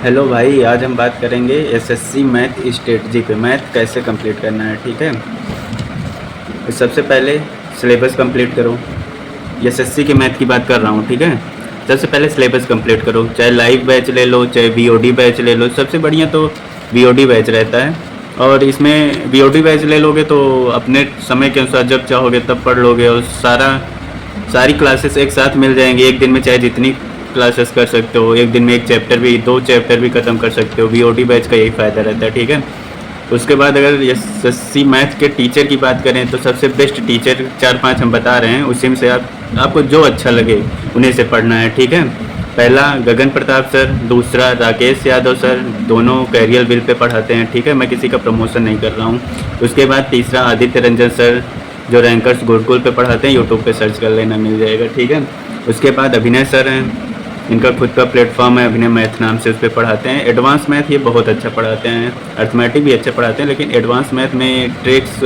Hello भाई, आज हम बात करेंगे एसएससी मैथ स्ट्रेटजी पे। मैथ कैसे कंप्लीट करना है, ठीक है। सबसे पहले सिलेबस कंप्लीट करो। एसएससी के मैथ की बात कर रहा हूँ, ठीक है। सबसे पहले सिलेबस कंप्लीट करो, चाहे लाइव बैच ले लो, चाहे वीओडी बैच ले लो। सबसे बढ़िया तो वीओडी बैच रहता है। और इसमें वीओडी बैच ले लोगे तो अपने समय के अनुसार जब चाहोगे तब पढ़ लोगे, और सारी क्लासेस एक साथ मिल जाएंगी एक दिन में। चाहे जितनी क्लासेस कर सकते हो, एक दिन में एक चैप्टर भी, 2 चैप्टर भी ख़त्म कर सकते हो। वीओडी बैच का यही फ़ायदा रहता है, ठीक है। उसके बाद अगर एसएससी मैथ के टीचर की बात करें तो सबसे बेस्ट टीचर 4-5 हम बता रहे हैं, उसी में से आपको जो अच्छा लगे उन्हीं से पढ़ना है, ठीक है। पहला गगन प्रताप सर, दूसरा राकेश यादव सर, दोनों कैरियर बिल पे पढ़ाते हैं, ठीक है। मैं किसी का प्रमोशन नहीं कर रहा हूँ। उसके बाद तीसरा आदित्य रंजन सर, जो रैंकर्स गुरुकुल पे पढ़ाते हैं, यूट्यूब पे सर्च कर लेना, मिल जाएगा, ठीक है। उसके बाद अभिनय सर हैं, इनका खुद का प्लेटफॉर्म है अभिनय मैथ नाम से, उस पर पढ़ाते हैं। एडवांस मैथ ये बहुत अच्छा पढ़ाते हैं, अर्थमेटिक भी अच्छा पढ़ाते हैं, लेकिन एडवांस मैथ में ट्रिक्स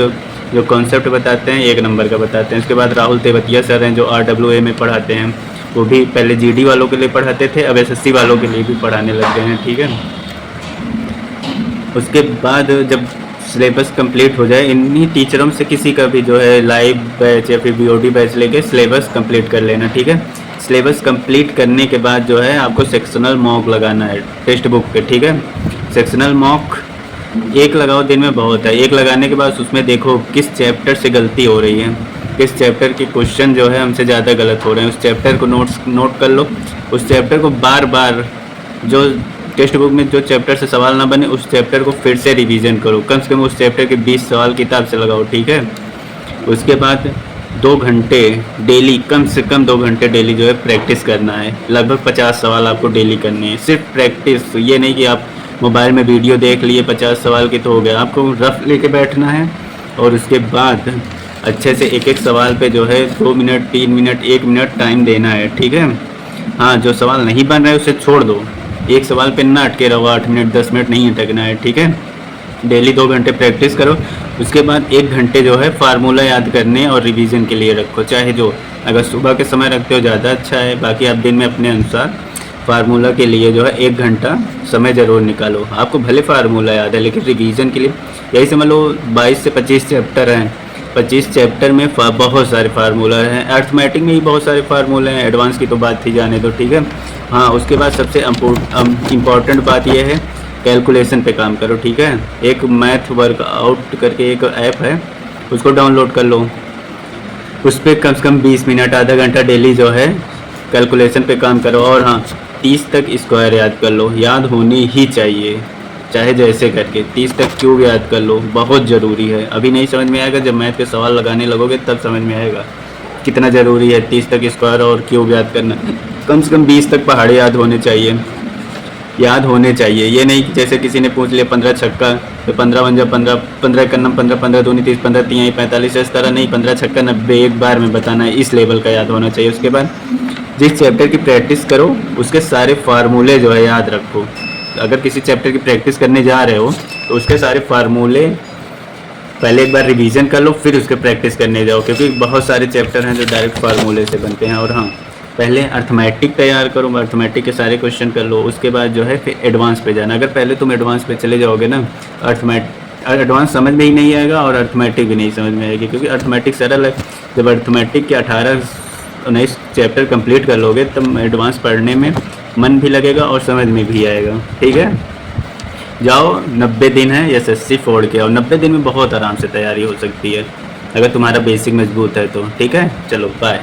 जो कॉन्सेप्ट बताते हैं 1 नंबर का बताते हैं। उसके बाद राहुल तेवतिया सर हैं, जो RWA में पढ़ाते हैं। वो भी पहले GD वालों के लिए पढ़ाते थे, अब SSC वालों के लिए भी पढ़ाने लग गए हैं, ठीक है। उसके बाद जब सिलेबस कंप्लीट हो जाए, इन्हीं टीचरों से किसी का भी जो है लाइव बैच या फिर वीओडी बैच लेके सिलेबस कंप्लीट कर लेना, ठीक है। सिलेबस कंप्लीट करने के बाद जो है आपको सेक्शनल मॉक लगाना है टेक्स्ट बुक पे, ठीक है। सेक्शनल मॉक एक लगाओ, दिन में बहुत है। एक लगाने के बाद उसमें देखो किस चैप्टर से गलती हो रही है, किस चैप्टर के क्वेश्चन जो है हमसे ज़्यादा गलत हो रहे हैं। उस चैप्टर को नोट कर लो। उस चैप्टर को बार बार, जो टेक्स्ट बुक में जो चैप्टर से सवाल ना बने, उस चैप्टर को फिर से रिवीजन करो। कम से कम उस चैप्टर के 20 सवाल किताब से लगाओ, ठीक है। उसके बाद 2 घंटे डेली, कम से कम 2 घंटे डेली जो है प्रैक्टिस करना है। लगभग 50 सवाल आपको डेली करने हैं, सिर्फ प्रैक्टिस। ये नहीं कि आप मोबाइल में वीडियो देख लिए 50 सवाल की तो हो गया। आपको रफ लेके बैठना है, और उसके बाद अच्छे से एक एक सवाल पे जो है 2 मिनट, 3 मिनट, 1 मिनट टाइम देना है, ठीक है। हाँ, जो सवाल नहीं बन रहा है उसे छोड़ दो। एक सवाल पे ना अटके रहो, 8 मिनट 10 मिनट नहीं अटकना है, ठीक है। डेली 2 घंटे प्रैक्टिस करो। उसके बाद 1 घंटे जो है फार्मूला याद करने और रिवीजन के लिए रखो। चाहे जो, अगर सुबह के समय रखते हो ज़्यादा अच्छा है, बाकी आप दिन में अपने अनुसार फार्मूला के लिए जो है 1 घंटा समय ज़रूर निकालो। आपको भले फार्मूला याद है, लेकिन रिवीजन के लिए यही समझ लो 22 से 25 चैप्टर हैं। 25 चैप्टर में बहुत सारे फार्मूला हैं। अर्थमेटिक में ही बहुत सारे फार्मूले हैं, एडवांस की तो बात ही जाने दो, ठीक है। हाँ, उसके बाद सबसे इम्पोर्टेंट बात यह है, कैलकुलेशन पे काम करो, ठीक है। एक मैथ वर्कआउट करके एक ऐप है, उसको डाउनलोड कर लो। उस पर कम से कम 20 मिनट, आधा घंटा डेली जो है कैलकुलेशन पे काम करो। और हाँ, 30 तक स्क्वायर याद कर लो, याद होनी ही चाहिए, चाहे जैसे करके। 30 तक क्यूब याद कर लो, बहुत ज़रूरी है। अभी नहीं समझ में आएगा, जब मैथ के सवाल लगाने लगोगे तब समझ में आएगा कितना ज़रूरी है 30 तक स्क्वायर और क्यूब याद करना। कम से कम 20 तक पहाड़े याद होने चाहिए, याद होने चाहिए। ये नहीं कि जैसे किसी ने पूछ लिया 15 छक्का तो 15 पंजा 15, 15 का नम 15, 15 दूनी 30, 15 तिहाई 45, इस तरह नहीं। 15 छक्का 90 एक बार में बताना है, इस लेवल का याद होना चाहिए। उसके बाद जिस चैप्टर की प्रैक्टिस करो उसके सारे फार्मूले जो है याद रखो। अगर किसी चैप्टर की प्रैक्टिस करने जा रहे हो तो उसके सारे फार्मूले पहले एक बार रिवीजन कर लो, फिर उसके प्रैक्टिस करने जाओ, क्योंकि बहुत सारे चैप्टर हैं जो डायरेक्ट फार्मूले से बनते हैं। और हाँ, पहले अर्थमेटिक तैयार करो, अर्थमेटिक के सारे क्वेश्चन कर लो। उसके बाद जो है फिर एडवांस पे जाना। अगर पहले तुम एडवांस पे चले जाओगे ना, एडवांस समझ में ही नहीं आएगा और अर्थमेटिक भी नहीं समझ में आएगी, क्योंकि अर्थमेटिक सरल है। जब अर्थमेटिक के 18-19 चैप्टर कंप्लीट कर लोगे तब एडवांस पढ़ने में मन भी लगेगा और समझ में भी आएगा, ठीक है। जाओ, 90 दिन है एसएससी फोड़ के, और 90 दिन में बहुत आराम से तैयारी हो सकती है अगर तुम्हारा बेसिक मजबूत है तो, ठीक है। चलो बाय।